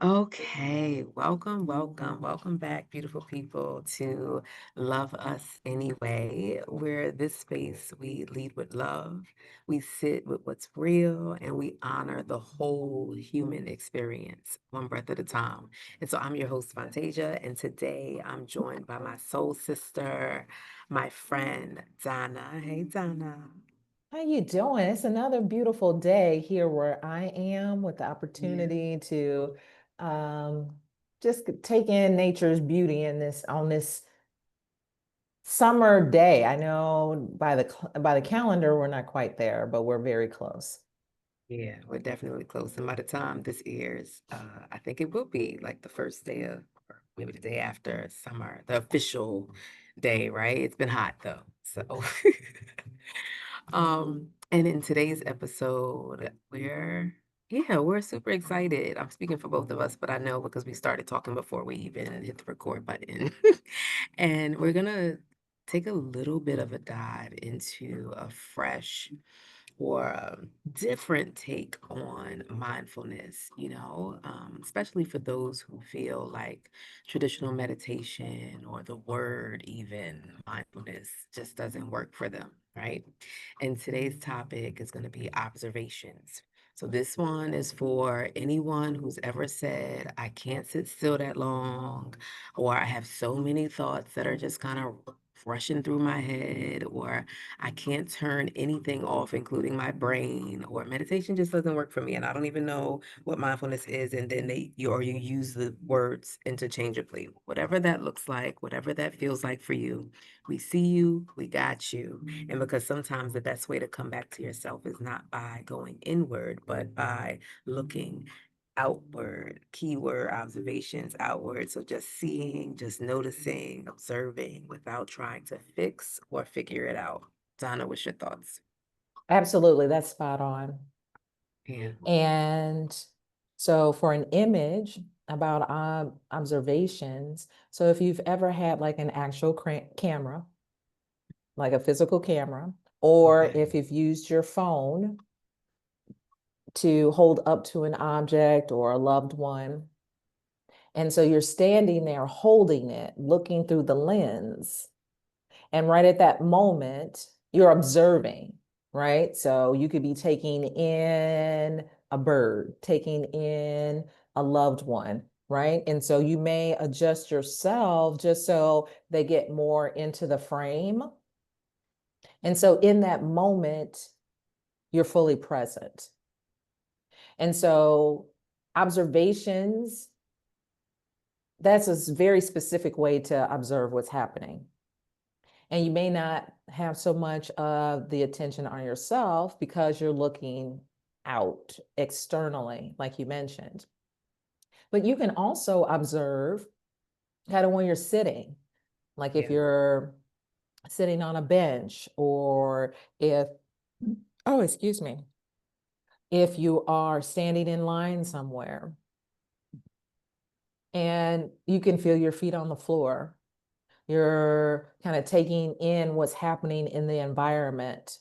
Okay, welcome back, beautiful people, to Love Us Anyway, where this space we lead with love, we sit with what's real, and we honor the whole human experience, one breath at a time. And so I'm your host, Fantasia, and today I'm joined by my soul sister, my friend, Donna. Hey, Donna. How you doing? It's another beautiful day here where I am with the Yeah. opportunity to um, just take in nature's beauty in this on this summer day. I know by the calendar we're not quite there, but we're very close. Yeah, we're definitely close. And by the time this airs, I think it will be like the first day of, or maybe the day after summer, the official day, right? It's been hot though. So, and in today's episode, we're super excited. I'm speaking for both of us, but I know because we started talking before we even hit the record button. And we're gonna take a little bit of a dive into a fresh or different take on mindfulness, especially for those who feel like traditional meditation or the word even mindfulness just doesn't work for them, right? And today's topic is going to be observations. So this one is for anyone who's ever said, I can't sit still that long, or I have so many thoughts that are just kind of rushing through my head, or I can't turn anything off, including my brain, or meditation just doesn't work for me. And I don't even know what mindfulness is. And then you use the words interchangeably. Whatever that looks like, whatever that feels like for you, we see you, we got you. And because sometimes the best way to come back to yourself is not by going inward, but by looking outward, keyword observations outward. So just seeing, just noticing, observing without trying to fix or figure it out. Donna, what's your thoughts? Absolutely, that's spot on. Yeah. And so for an image about observations, so if you've ever had like an actual camera, like a physical camera, or Okay. if you've used your phone to hold up to an object or a loved one. And so you're standing there holding it, looking through the lens. And right at that moment, you're observing, right? So you could be taking in a bird, taking in a loved one, right? And so you may adjust yourself just so they get more into the frame. And so in that moment, you're fully present. And so observations, that's a very specific way to observe what's happening. And you may not have so much of the attention on yourself because you're looking out externally, like you mentioned. But you can also observe kind of when you're sitting, like if Yeah. you're sitting on a bench or if, oh, excuse me, if you are standing in line somewhere and you can feel your feet on the floor. You're kind of taking in what's happening in the environment.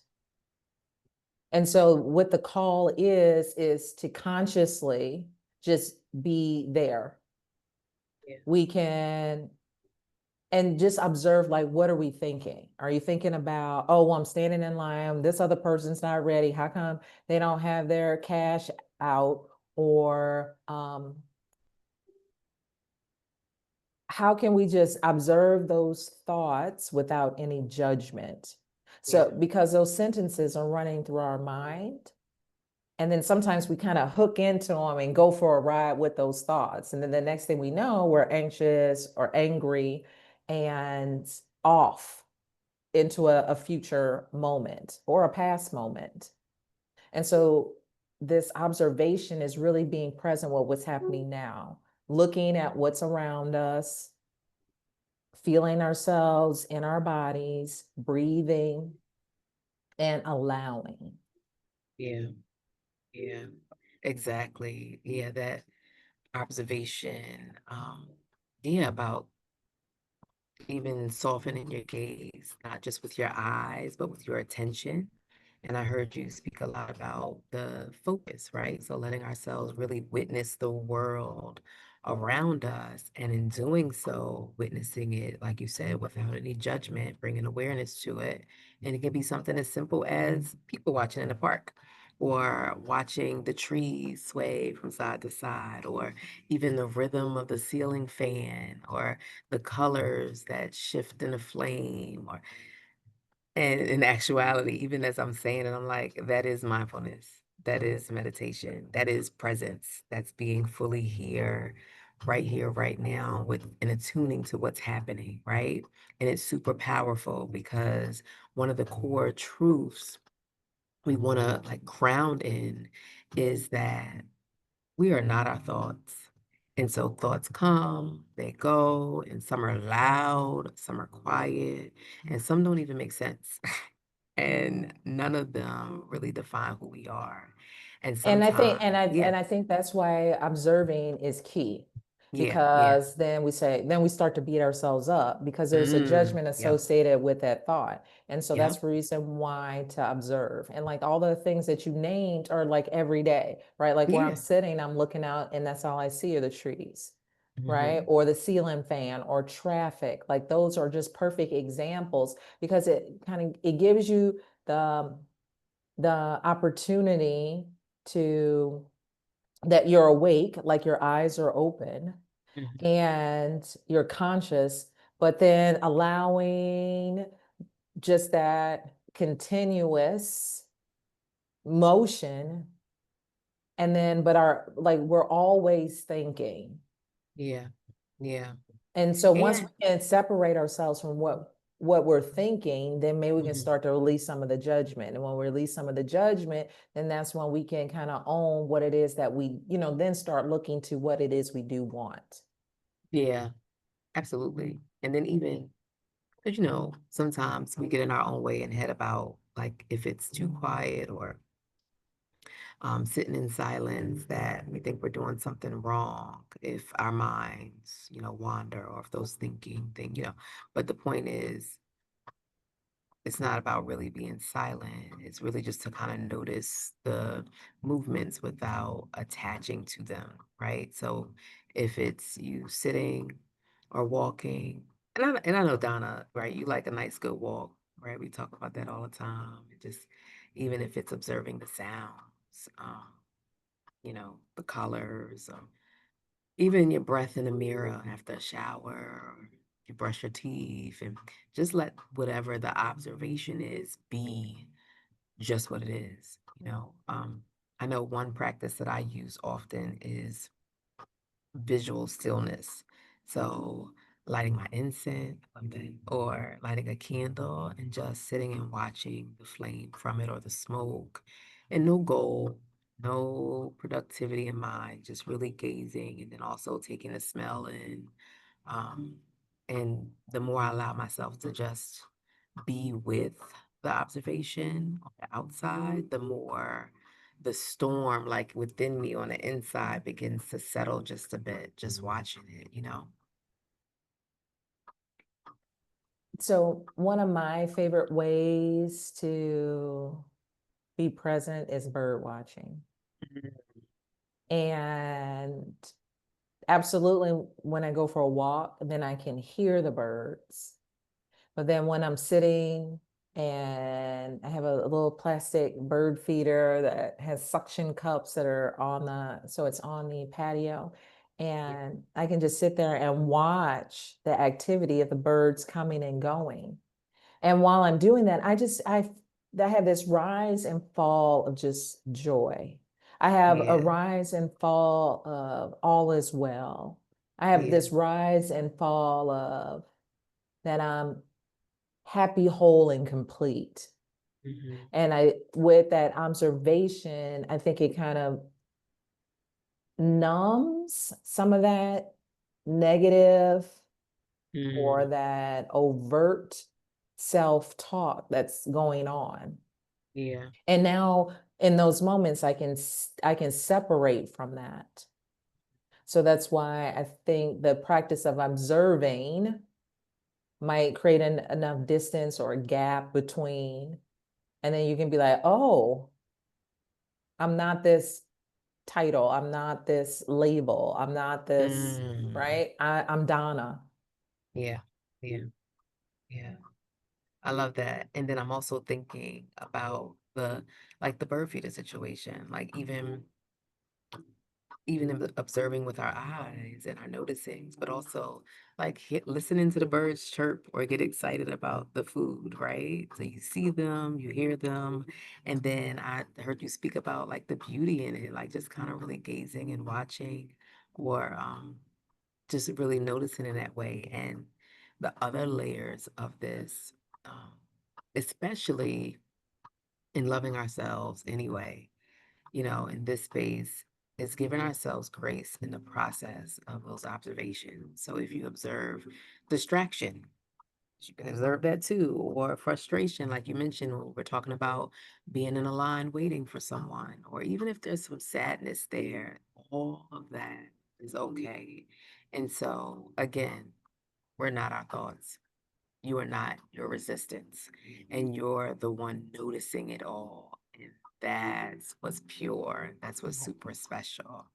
And so what the call is to consciously just be there. Yeah. We can and just observe like what are we thinking? Are you thinking about, oh, well, I'm standing in line, this other person's not ready. How come they don't have their cash out? Or how can we just observe those thoughts without any judgment? So, Yeah. because those sentences are running through our mind, and then sometimes we kind of hook into them and go for a ride with those thoughts. And then the next thing we know, we're anxious or angry and off into a future moment or a past moment. And so, this observation is really being present with what's happening now, looking at what's around us, feeling ourselves in our bodies, breathing, and allowing. Yeah. Yeah. Exactly. Yeah, that observation. Yeah, about even softening your gaze, not just with your eyes, but with your attention. And I heard you speak a lot about the focus, right? So letting ourselves really witness the world around us. And in doing so, witnessing it, like you said, without any judgment, bringing awareness to it. And it can be something as simple as people watching in the park or watching the trees sway from side to side, or even the rhythm of the ceiling fan, or the colors that shift in a flame, or and in actuality, even as I'm saying it, I'm like, that is mindfulness. That is meditation. That is presence. That's being fully here, right now, with and attuning to what's happening, right? And it's super powerful because one of the core truths we want to like ground in is that we are not our thoughts. And so thoughts come, they go, and some are loud, some are quiet, and some don't even make sense. And none of them really define who we are. And And I think, sometimes, yeah, and I think that's why observing is key, yeah, yeah. because then we start to beat ourselves up because there's a judgment Yep, associated with that thought. And so that's yep, the reason why to observe. And like all the things that you named are like every day, right? Like where I'm yeah. sitting, I'm looking out and that's all I see are the trees, right? Hmm. Or the ceiling fan or traffic. Like those are just perfect examples because it gives you the opportunity to that you're awake, like your eyes are open Hmm. and you're conscious, but then allowing just that continuous motion. And then, but our, like, we're always thinking. Yeah, yeah. And so once we And can separate ourselves from what we're thinking, then maybe we can mhm, start to release some of the judgment. And when we release some of the judgment, then that's when we can kind of own what it is that we, then start looking to what it is we do want. yeah, absolutely. And then even, because sometimes we get in our own way and head about like if it's too quiet or sitting in silence that we think we're doing something wrong if our minds, wander or if those thinking thing. But the point is, it's not about really being silent. It's really just to kind of notice the movements without attaching to them, right? So if it's you sitting or walking, and I know Donna, right? You like a nice good walk, right? We talk about that all the time. Just even if it's observing the sounds, the colors, even your breath in the mirror after a shower, or you brush your teeth, and just let whatever the observation is be just what it is. I know one practice that I use often is visual stillness. So lighting my incense, or lighting a candle and just sitting and watching the flame from it or the smoke, and no goal, no productivity in mind, just really gazing and then also taking the smell in. Um, and the more I allow myself to just be with the observation on the outside, the more the storm, like within me on the inside, begins to settle just a bit, just watching it. So one of my favorite ways to be present is bird watching. Mhm. And absolutely, when I go for a walk, then I can hear the birds. But then when I'm sitting and I have a little plastic bird feeder that has suction cups that are so it's on the patio. Yeah. And I can just sit there and watch the activity of the birds coming and going. And while I'm doing that, I have this rise and fall of just joy. I have a Yeah. rise and fall of all is well. I have Yeah. this rise and fall of that I'm happy, whole, and complete. Hmm. And with that observation, I think it kind of numbs some of that negative or Mm. that overt self-talk that's going on. Yeah. And now in those moments, I can separate from that. So that's why I think the practice of observing might create enough distance or a gap between And then you can be like, oh, I'm not this title. I'm not this label. I'm not this, Mm, right? I'm Donna. yeah, yeah, yeah. I love that. And then I'm also thinking about the like the bird feeder situation, like even observing with our eyes and our noticings, but also like listening to the birds chirp or get excited about the food, right? So you see them, you hear them, and then I heard you speak about like the beauty in it, like just kind of really gazing and watching, or just really noticing in that way. And the other layers of this, um, especially in loving ourselves anyway, in this space, is giving ourselves grace in the process of those observations. So if you observe distraction, you can observe that too, or frustration, like you mentioned when we're talking about being in a line waiting for someone, or even if there's some sadness there, all of that is okay. And so, again, we're not our thoughts. You are not your resistance, and you're the one noticing it all. And that's what's pure. That's what's super special,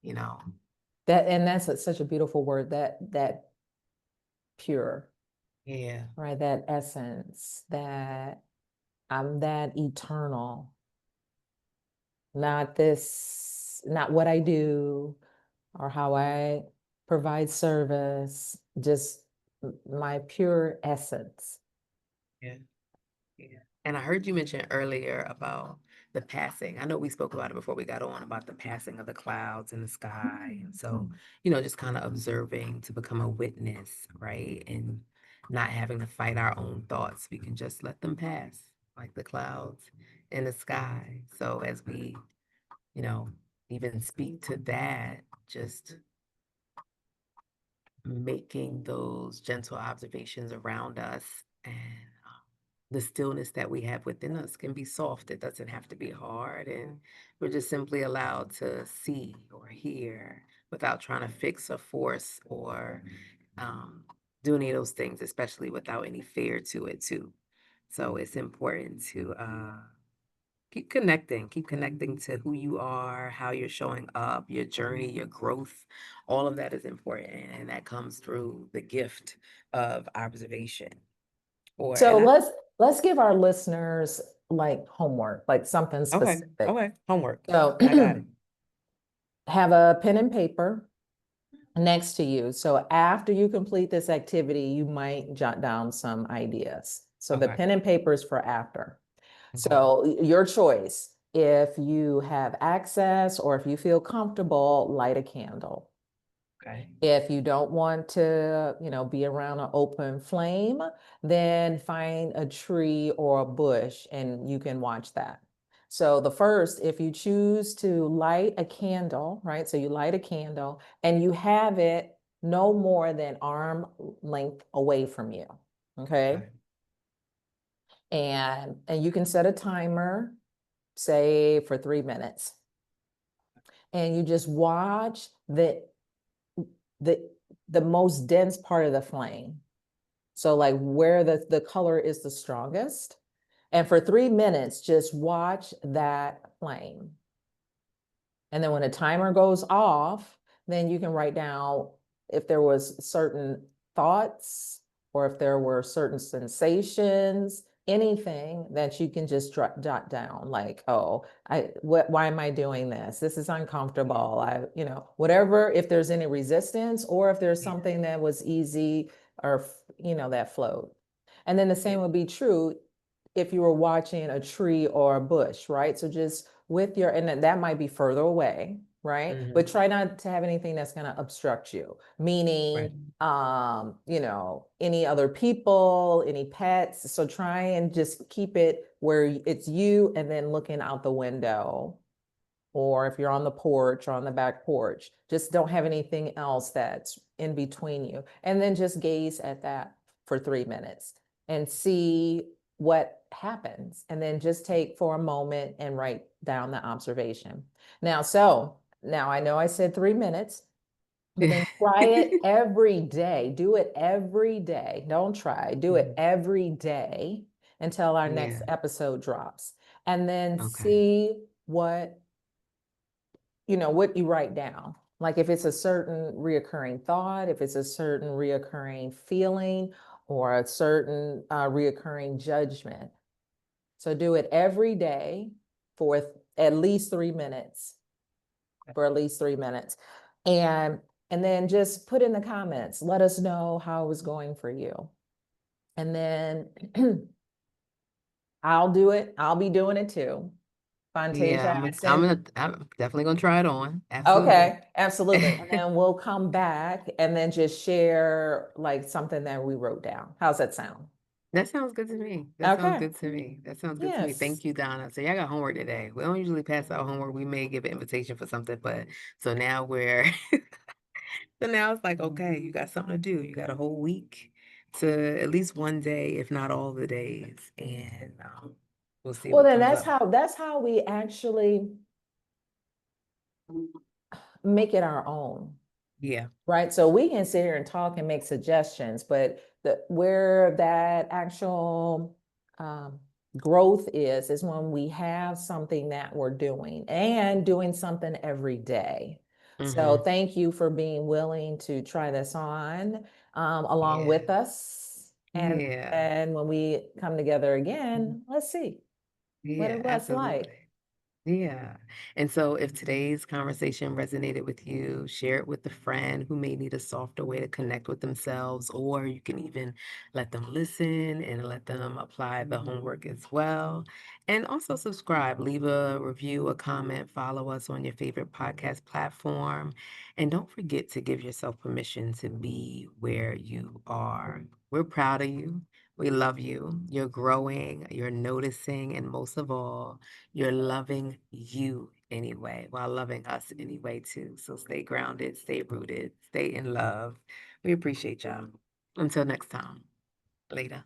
you know? And that's such a beautiful word, that pure, Yeah, right? That essence, that I'm that eternal, not this, not what I do or how I provide service, just my pure essence. yeah, yeah. And I heard you mention earlier about the passing. I know we spoke about it before we got on about the passing of the clouds in the sky. And so, just kind of observing to become a witness, right? And not having to fight our own thoughts. We can just let them pass like the clouds in the sky. So as we you know, even speak to that, just making those gentle observations around us and the stillness that we have within us can be soft. It doesn't have to be hard. And we're just simply allowed to see or hear without trying to fix or force or um, do any of those things, especially without any fear to it, too. So it's important to keep connecting to who you are, how you're showing up, your journey, your growth. All of that is important. And that comes through the gift of observation. Or, So and I, let's give our listeners like homework, like something okay, specific. okay, homework. So I got it. have a pen and paper next to you. So after you complete this activity, you might jot down some ideas. So the Okay, pen and paper is for after. okay, So your choice. If you have access or if you feel comfortable, light a candle. okay. If you don't want to, be around an open flame, then find a tree or a bush and you can watch that. So the first, if you choose to light a candle, right? So you light a candle and you have it no more than arm length away from you. Okay. Okay. And you can set a timer, say for 3 minutes. And you just watch the the most dense part of the flame. So like where the color is the strongest. And for 3 minutes, just watch that flame. And then when the timer goes off, then you can write down if there was certain thoughts or if there were certain sensations, anything that you can just jot down, like, oh, why am I doing this? This is uncomfortable. Whatever, if there's any resistance or if there's Yeah, something that was easy or, that flowed. And then the yeah. same would be true if you were watching a tree or a bush, right? So just with and that might be further away, right? But Hmm. try not to have anything that's going to obstruct you, Right. meaning, any other people, any pets. So try and just keep it where it's you and then looking out the window. Or if you're on the porch or on the back porch, just don't have anything else that's in between you. And then just gaze at that for 3 minutes and see what happens. And then just take for a moment and write down the observation. Now I know I said 3 minutes, but then try it every day. Do it every day. Don't try, do it Mhm. every day. until our next Yeah. episode drops. And then Okay. see what, what you write down. Like if it's a certain reoccurring thought, if it's a certain reoccurring feeling, or a certain reoccurring judgment. So do it every day for at least 3 minutes, for at least 3 minutes. And and then just put in the comments, let us know how it was going for you. And then I'll do it. I'll be doing it too. Yeah, Fontasia, I send. I'm definitely gonna try it on. Absolutely. Okay, absolutely. And then we'll come back and then just share like something that we wrote down. How's that sound? That sounds good to me. That sounds Okay. good to me. That sounds good to me. Yes. Thank you, Donna. So y'all got homework today. We don't usually pass out homework. We may give an invitation for something, but so now we're so now it's like, okay, you got something to do. You got a whole week to at least one day, if not all the days, and we'll see Well, what then comes that's up. how we actually make it our own. Yeah. Right. So we can sit here and talk and make suggestions, but where that actual um, growth is when we have something that we're doing and doing something every day. So Mm-hmm. thank you for being willing to try this on along Yeah. with us. Yeah. And when we come together again, let's see what Yeah, it was like. absolutely. Yeah. And so if today's conversation resonated with you, share it with a friend who may need a softer way to connect with themselves, or you can even let them listen and let them apply the homework as well. And also subscribe, leave a review, a comment, follow us on your favorite podcast platform. And don't forget to give yourself permission to be where you are. We're proud of you. We love you. You're growing, you're noticing, and most of all, you're loving you anyway, while loving us anyway, too. So stay grounded, stay rooted, stay in love. We appreciate y'all. Until next time, later.